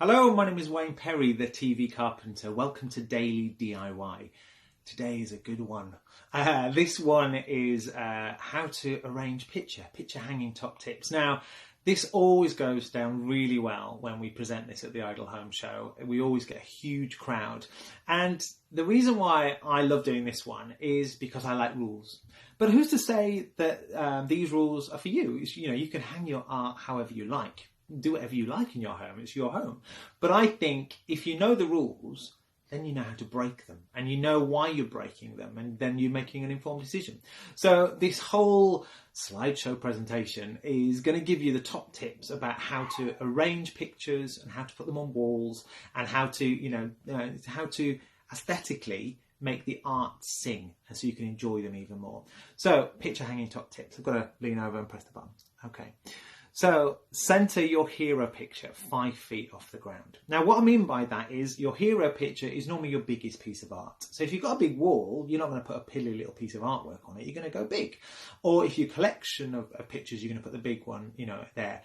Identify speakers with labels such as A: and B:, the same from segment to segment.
A: Hello, my name is Wayne Perrey, the TV Carpenter. Welcome to Daily DIY. Today is a good one. This one is how to arrange picture hanging top tips. Now, this always goes down really well when we present this at the Idle Home Show. We always get a huge crowd. And the reason why I love doing this one is because I like rules. But who's to say that these rules are for you? You can hang your art however you like. Do whatever you like in your home. It's your home. But I think if you know the rules, then you know how to break them and you know why you're breaking them, and then you're making an informed decision. So this whole slideshow presentation is going to give you the top tips about how to arrange pictures and how to put them on walls and how to, how to aesthetically make the art sing, and so you can enjoy them even more. So picture hanging top tips. I've got to lean over and press the button. Okay. So center your hero picture 5 feet off the ground. Now, what I mean by that is your hero picture is normally your biggest piece of art. So if you've got a big wall, you're not going to put a piddly little piece of artwork on it. You're going to go big. Or if your collection of pictures, you're going to put the big one, there.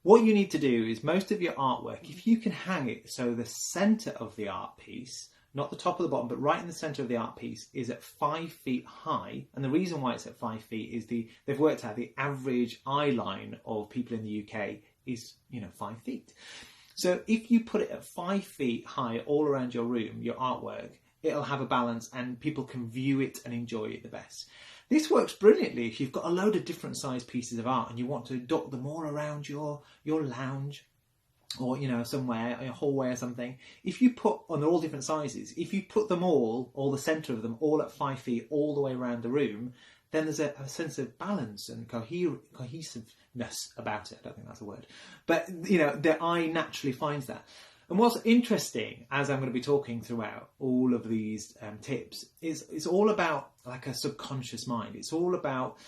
A: What you need to do is most of your artwork, if you can hang it so the center of the art piece, not the top or the bottom, but right in the centre of the art piece, is at 5 feet high. And the reason why it's at 5 feet is they've worked out the average eye line of people in the UK is, 5 feet. So if you put it at 5 feet high all around your room, your artwork, it'll have a balance and people can view it and enjoy it the best. This works brilliantly if you've got a load of different sized pieces of art and you want to dot them all around your lounge, or somewhere, a hallway or something. If you put, and they're all different sizes, if you put them all the centre of them, all at 5 feet, all the way around the room, then there's a sense of balance and cohesiveness about it. I don't think that's a word. But, the eye naturally finds that. And what's interesting, as I'm going to be talking throughout all of these tips, is it's all about like a subconscious mind. It's all about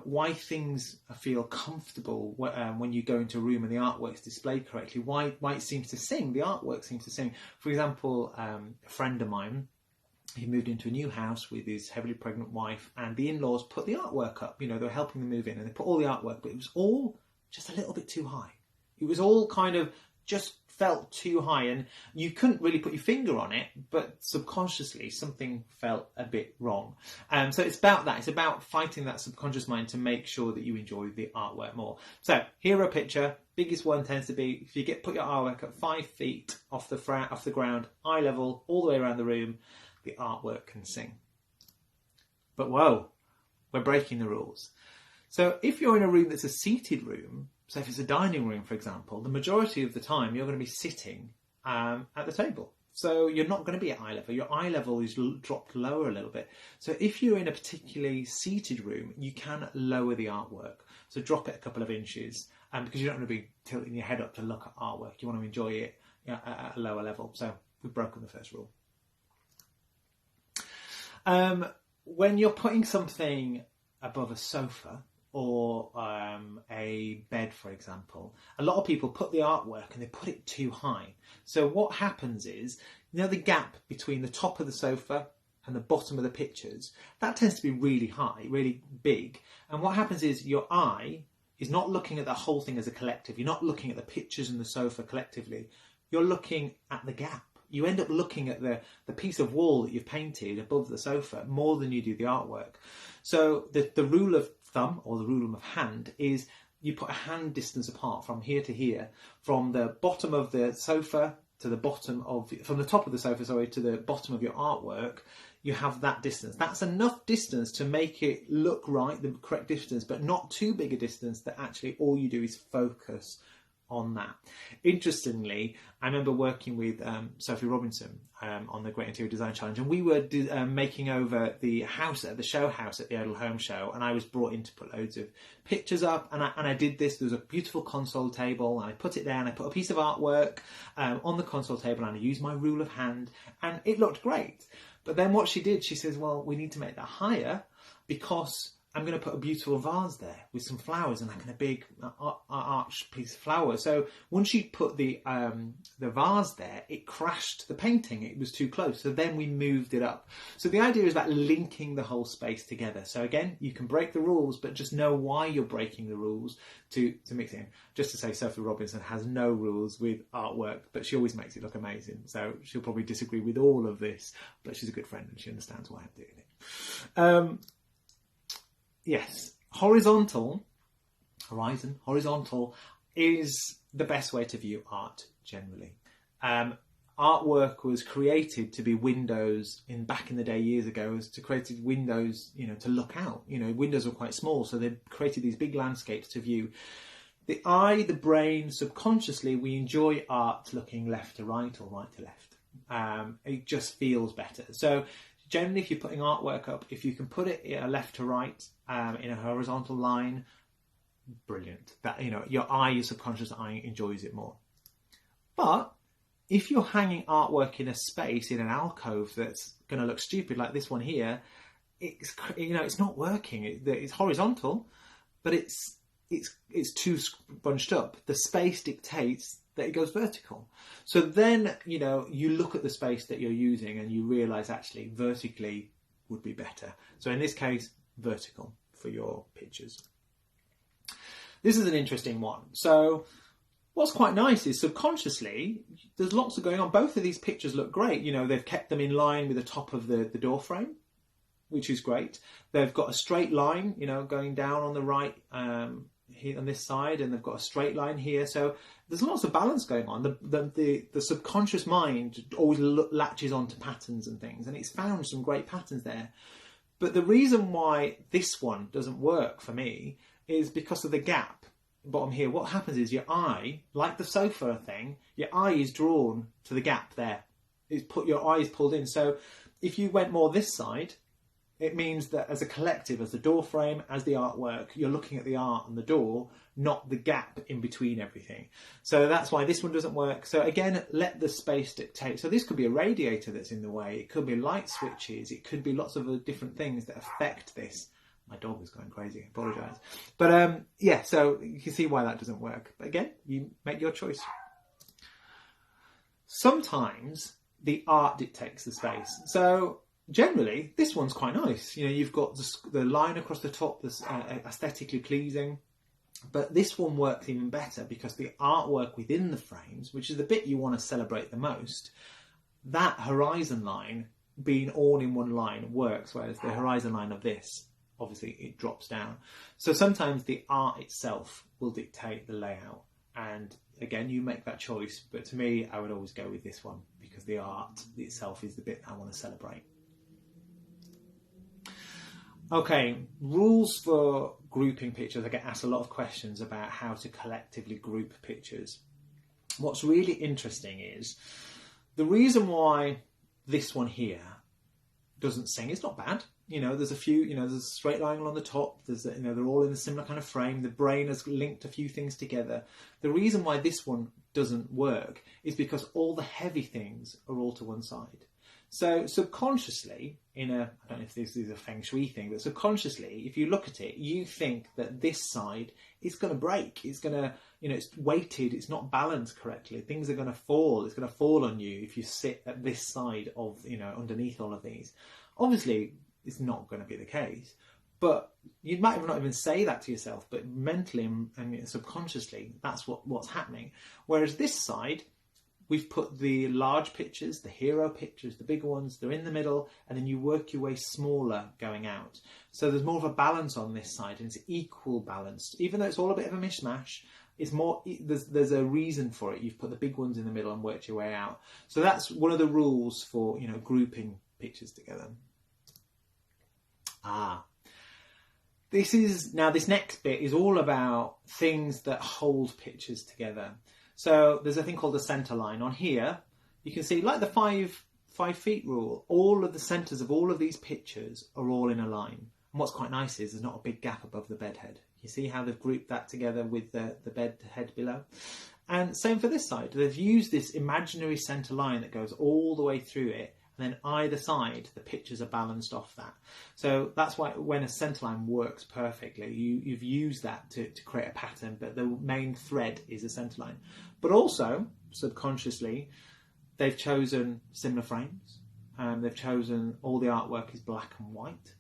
A: why things feel comfortable when you go into a room and the artwork's displayed correctly, why it seems to sing, the artwork seems to sing. For example, a friend of mine, he moved into a new house with his heavily pregnant wife, and the in-laws put the artwork up. They were helping them move in, and they put all the artwork, but it was all just a little bit too high. It was all kind of just felt too high, and you couldn't really put your finger on it, but subconsciously something felt a bit wrong. So it's about that. It's about fighting that subconscious mind to make sure that you enjoy the artwork more. So hero picture, biggest one tends to be if you put your artwork at 5 feet off the ground, eye level, all the way around the room, the artwork can sing. But whoa, we're breaking the rules. So if you're in a room that's a seated room, so if it's a dining room, for example, the majority of the time you're going to be sitting at the table. So you're not going to be at eye level. Your eye level is dropped lower a little bit. So if you're in a particularly seated room, you can lower the artwork. So drop it a couple of inches because you don't want to be tilting your head up to look at artwork. You want to enjoy it at a lower level. So we've broken the first rule. When you're putting something above a sofa, or a bed, for example, a lot of people put the artwork and they put it too high. So what happens is, the gap between the top of the sofa and the bottom of the pictures, that tends to be really high, really big. And what happens is your eye is not looking at the whole thing as a collective. You're not looking at the pictures and the sofa collectively. You're looking at the gap. You end up looking at the piece of wall that you've painted above the sofa more than you do the artwork. So the rule of thumb, or the rule of hand, is you put a hand distance apart from here to here, from the bottom of the sofa to the bottom from the top of the sofa, to the bottom of your artwork. You have that distance. That's enough distance to make it look right, the correct distance, but not too big a distance that actually all you do is focus on that. Interestingly, I remember working with Sophie Robinson on the Great Interior Design Challenge, and we were making over the house at the show house at the Idle Home Show, and I was brought in to put loads of pictures up, and I did this. There was a beautiful console table, and I put it there, and I put a piece of artwork on the console table, and I used my rule of hand, and it looked great. But then what she did, she says, well, we need to make that higher because I'm going to put a beautiful vase there with some flowers and like a big arched piece of flower. So once you put the vase there, it crashed the painting. It was too close. So then we moved it up. So the idea is about linking the whole space together. So again, you can break the rules, but just know why you're breaking the rules to mix it in. Just to say, Sophie Robinson has no rules with artwork, but she always makes it look amazing. So she'll probably disagree with all of this, but she's a good friend and she understands why I'm doing it. Yes, horizontal is the best way to view art generally. Artwork was created to be windows back in the day years ago, was to create windows, to look out. Windows were quite small, so they created these big landscapes to view. The eye, the brain, subconsciously, we enjoy art looking left to right or right to left. It just feels better. So generally, if you're putting artwork up, if you can put it left to right in a horizontal line, brilliant. That your subconscious eye enjoys it more. But if you're hanging artwork in a space, in an alcove that's going to look stupid, like this one here, it's not working. It's horizontal, but it's too bunched up. The space dictates that it goes vertical. So then, you look at the space that you're using and you realise actually vertically would be better. So in this case, vertical for your pictures. This is an interesting one. So what's quite nice is subconsciously, there's lots of going on. Both of these pictures look great. They've kept them in line with the top of the door frame, which is great. They've got a straight line, going down on the right, here on this side, and they've got a straight line here. So there's lots of balance going on. The subconscious mind always latches onto patterns and things, and it's found some great patterns there. But the reason why this one doesn't work for me is because of the gap bottom here. What happens is your eye, like the sofa thing, your eye is drawn to the gap there. Your eye is pulled in. So if you went more this side, it means that as a collective, as the door frame, as the artwork, you're looking at the art and the door, not the gap in between everything. So that's why this one doesn't work. So again, let the space dictate. So this could be a radiator that's in the way. It could be light switches. It could be lots of different things that affect this. My dog is going crazy, I apologise. But yeah, so you can see why that doesn't work. But again, you make your choice. Sometimes the art dictates the space. So generally, this one's quite nice. You've got the line across the top that's aesthetically pleasing. But this one works even better because the artwork within the frames, which is the bit you want to celebrate the most, that horizon line being all in one line works, whereas the horizon line of this, obviously it drops down. So sometimes the art itself will dictate the layout. And again, you make that choice. But to me, I would always go with this one because the art itself is the bit I want to celebrate. Okay, rules for grouping pictures. I get asked a lot of questions about how to collectively group pictures. What's really interesting is the reason why this one here doesn't sing. It's not bad. There's a few, there's a straight line on the top. There's, they're all in a similar kind of frame. The brain has linked a few things together. The reason why this one doesn't work is because all the heavy things are all to one side. So subconsciously, I don't know if this is a feng shui thing, but subconsciously, if you look at it, you think that this side is going to break. It's going to, it's weighted. It's not balanced correctly. Things are going to fall. It's going to fall on you if you sit at this side of, underneath all of these. Obviously, it's not going to be the case. But you might not even say that to yourself, but mentally and subconsciously, that's what's happening. Whereas this side, we've put the large pictures, the hero pictures, the bigger ones, they're in the middle, and then you work your way smaller going out. So there's more of a balance on this side, and it's equal balanced. Even though it's all a bit of a mishmash, it's more, there's a reason for it. You've put the big ones in the middle and worked your way out. So that's one of the rules for, grouping pictures together. This next bit is all about things that hold pictures together. So there's a thing called the center line. On here, you can see, like the 5 feet rule, all of the centers of all of these pictures are all in a line. And what's quite nice is there's not a big gap above the bed head. You see how they've grouped that together with the bed head below? And same for this side. They've used this imaginary center line that goes all the way through it, and then either side the pictures are balanced off that. So that's why when a centerline works perfectly, you've used that to create a pattern, but the main thread is a centerline. But also, subconsciously, they've chosen similar frames. They've chosen all the artwork is black and white.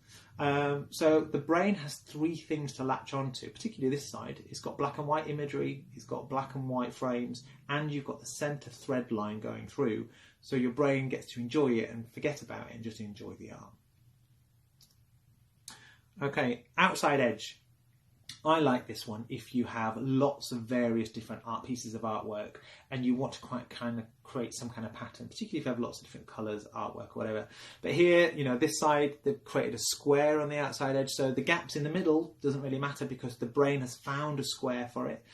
A: So the brain has three things to latch onto, particularly this side. It's got black and white imagery, it's got black and white frames, and you've got the center thread line going through. So your brain gets to enjoy it and forget about it and just enjoy the art. Okay, outside edge. I like this one if you have lots of various different art pieces of artwork and you want to quite kind of create some kind of pattern, particularly if you have lots of different colours, artwork or whatever. But here, you know, this side, they've created a square on the outside edge, so the gaps in the middle doesn't really matter because the brain has found a square for it.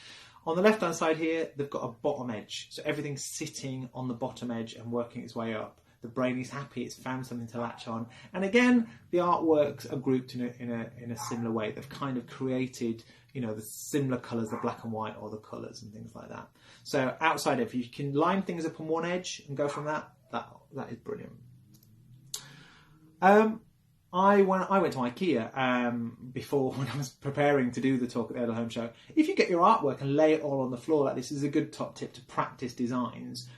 A: On the left hand side here, they've got a bottom edge, so everything's sitting on the bottom edge and working its way up. The brain is happy, it's found something to latch on. And again, the artworks are grouped in a similar way. They've kind of created, you know, the similar colours, the black and white or the colours and things like that. So outside, if you can line things up on one edge and go from that is brilliant. I went to IKEA before when I was preparing to do the talk at the Edel Home Show. If you get your artwork and lay it all on the floor like this, is a good top tip to practice designs.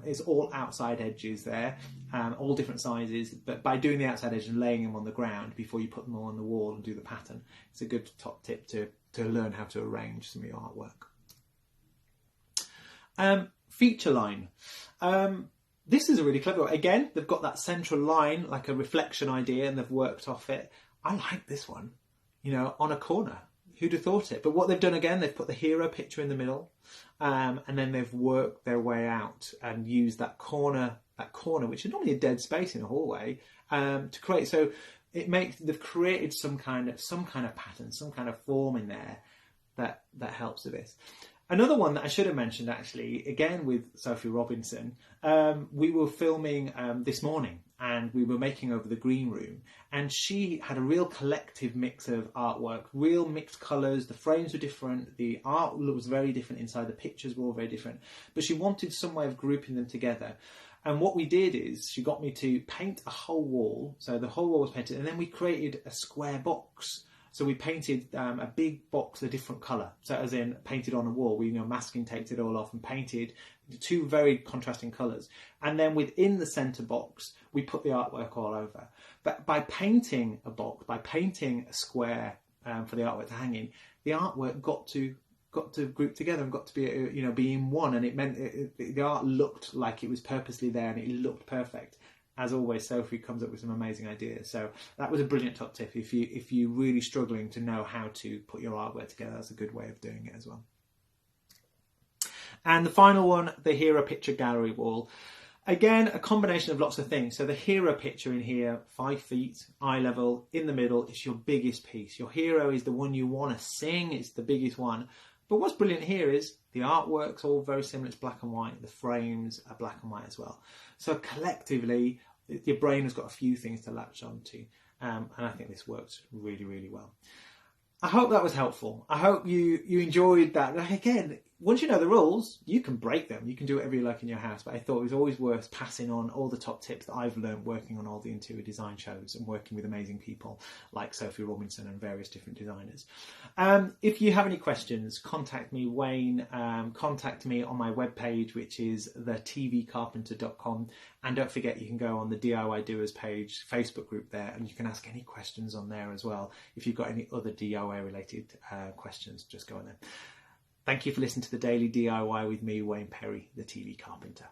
A: It's all outside edges there, all different sizes, but by doing the outside edge and laying them on the ground before you put them all on the wall and do the pattern, it's a good top tip to learn how to arrange some of your artwork. Feature line. This is a really clever one. Again, they've got that central line, like a reflection idea, and they've worked off it. I like this one, you know, on a corner. Who'd have thought it? But what they've done again, they've put the hero picture in the middle, and then they've worked their way out and used that corner, which is normally a dead space in a hallway, to create. So they've created some kind of pattern, some kind of form in there that helps with this. Another one that I should have mentioned, actually, again with Sophie Robinson, we were filming this morning and we were making over the green room, and she had a real collective mix of artwork, real mixed colours, the frames were different, the art was very different inside, the pictures were all very different, but she wanted some way of grouping them together. And what we did is she got me to paint a whole wall, so the whole wall was painted, and then we created a square box. So we painted a big box a different colour, so as in painted on a wall. We, you know, masking taped it all off and painted two very contrasting colours. And then within the centre box, we put the artwork all over. But by painting a box, by painting a square for the artwork to hang in, the artwork got to group together and got to be, you know, be in one. And it meant the art looked like it was purposely there and it looked perfect. As always, Sophie comes up with some amazing ideas. So that was a brilliant top tip. If you're really struggling to know how to put your artwork together, that's a good way of doing it as well. And the final one, the hero picture gallery wall. Again, a combination of lots of things. So the hero picture in here, 5 feet, eye level, in the middle, it's your biggest piece. Your hero is the one you want to sing, it's the biggest one. But what's brilliant here is the artwork's all very similar, it's black and white, the frames are black and white as well. So collectively, your brain has got a few things to latch onto, and I think this works really, really well. I hope that was helpful. I hope you enjoyed that. Like, again, once you know the rules, you can break them. You can do whatever you like in your house. But I thought it was always worth passing on all the top tips that I've learned working on all the interior design shows and working with amazing people like Sophie Robinson and various different designers. If you have any questions, contact me, Wayne. Contact me on my webpage, which is thetvcarpenter.com. And don't forget, you can go on the DIY Doers page, Facebook group there, and you can ask any questions on there as well. If you've got any other DIY related questions, just go on there. Thank you for listening to the Daily DIY with me, Wayne Perrey, the TV Carpenter.